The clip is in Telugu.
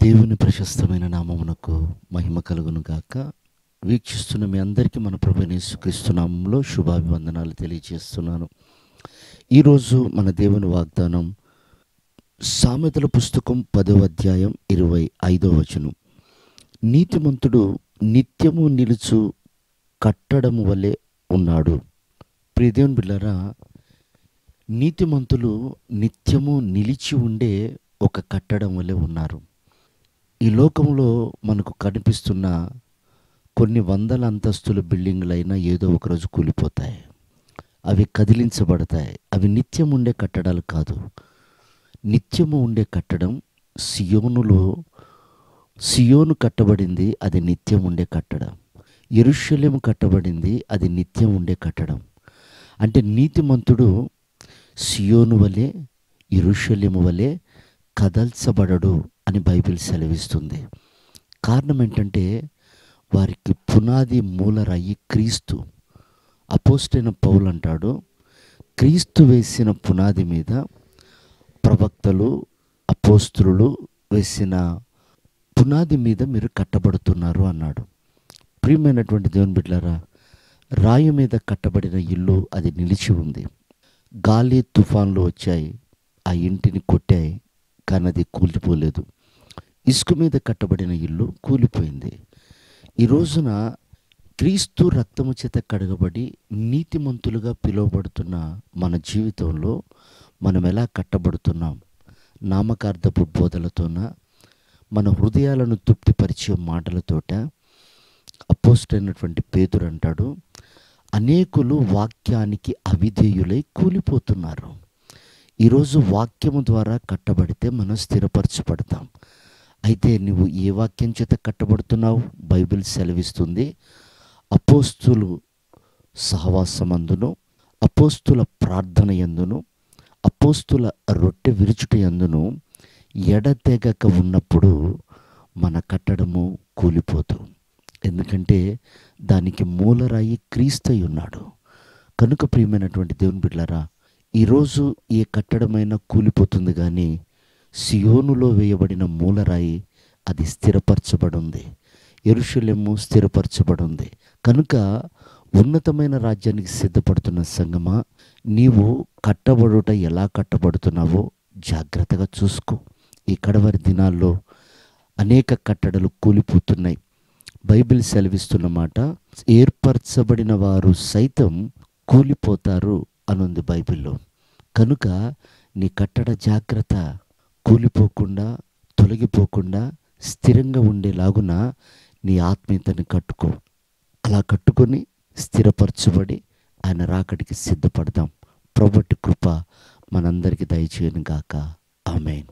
దేవుని ప్రశస్తమైన నామమునకు మహిమ కలుగును గాక. వీక్షిస్తున్న మీ అందరికీ మన ప్రభువైన యేసుక్రీస్తు నామములో శుభాభివందనాలు తెలియజేస్తున్నాను. ఈరోజు మన దేవుని వాగ్దానం సామెతల పుస్తకం 10వ అధ్యాయం 25వ వచనం. నీతిమంతుడు నిత్యము నిలుచు కట్టడము వలె ఉన్నాడు. ప్రియ దేవుని బిడ్డలారా, నీతిమంతులు నిత్యము నిలిచి ఉండే ఒక కట్టడం వలె ఉన్నారు. ఈ లోకంలో మనకు కనిపిస్తున్న కొన్ని వందల అంతస్తుల బిల్డింగ్లైనా ఏదో ఒకరోజు కూలిపోతాయి. అవి కదిలించబడతాయి. అవి నిత్యం ఉండే కట్టడాలు కాదు. నిత్యము ఉండే కట్టడం సియోను కట్టబడింది, అది నిత్యం ఉండే కట్టడం. యెరూషలేము కట్టబడింది, అది నిత్యం ఉండే కట్టడం. అంటే నీతిమంతుడు సియోను వలె యెరూషలేము వలె కదల్చబడడు అని బైబిల్ సెలవిస్తుంది. కారణం ఏంటంటే వారికి పునాది మూలరాయి క్రీస్తు. అపోస్తలుడైన పౌలు అంటాడు, క్రీస్తు వేసిన పునాది మీద ప్రవక్తలు అపోస్తలులు వేసిన పునాది మీద మీరు కట్టబడుతున్నారు అన్నాడు. ప్రియమైనటువంటి దేవుని బిడ్డలారా, రాయి మీద కట్టబడిన ఇల్లు అది నిలిచి ఉంది. గాలి తుఫాన్లు వచ్చాయి, ఆ ఇంటిని కొట్టాయి, కానీ అది కూలిపోలేదు. ఇసుక మీద కట్టబడిన ఇల్లు కూలిపోయింది. ఈ రోజున క్రీస్తు రక్తము చేత కడగబడి నీతిమంతులుగా పిలువబడుతున్న మన జీవితంలో మనం ఎలా కట్టబడుతున్నాం? నామకార్థపు బోధలతోన, మన హృదయాలను తృప్తిపరిచే మాటలతోట? అపోస్తలుడైనటువంటి పేతురు అంటాడు, అనేకులు వాక్యానికి అవిధేయులై కూలిపోతున్నారు. ఈరోజు వాక్యము ద్వారా కట్టబడితే మనం స్థిరపరచబడతాం. అయితే నువ్వు ఏ వాక్యం చేత కట్టబడుతున్నావు? బైబిల్ సెలవిస్తుంది, అపోస్తులు సహవాసమందును, అపోస్తుల ప్రార్థన యందును, అపోస్తుల రొట్టె విరుచుట యందును ఎడతెగక ఉన్నప్పుడు మన కట్టడము కూలిపోదు. ఎందుకంటే దానికి మూలరాయి క్రీస్తు ఉన్నాడు. కనుక ప్రియమైనటువంటి దేవుని బిడ్డలారా, ఈరోజు ఏ కట్టడమైనా కూలిపోతుంది, కానీ సియోనులో వేయబడిన మూలరాయి అది స్థిరపరచబడింది. యెరూషలేము స్థిరపరచబడింది. కనుక ఉన్నతమైన రాజ్యానికి సిద్ధపడుతున్న సంగమా, నీవు కట్టబడుట ఎలా కట్టబడుతున్నావో జాగ్రత్తగా చూసుకో. ఈ కడవరి దినాల్లో అనేక కట్టడలు కూలిపోతున్నాయి. బైబిల్ సెలవిస్తున్న మాట, ఏర్పరచబడిన వారు సైతం కూలిపోతారు అనుంది బైబిల్లో. కనుక నీ కట్టడ జాగ్రత్త. కూలిపోకుండా, తొలగిపోకుండా స్థిరంగా ఉండేలాగున నీ ఆత్మీయతని కట్టుకో. అలా కట్టుకొని స్థిరపరచబడి ఆయన రాకడికి సిద్ధపడదాం. ప్రభువు కృప మనందరికీ దయచేయను గాక. ఆమేన్.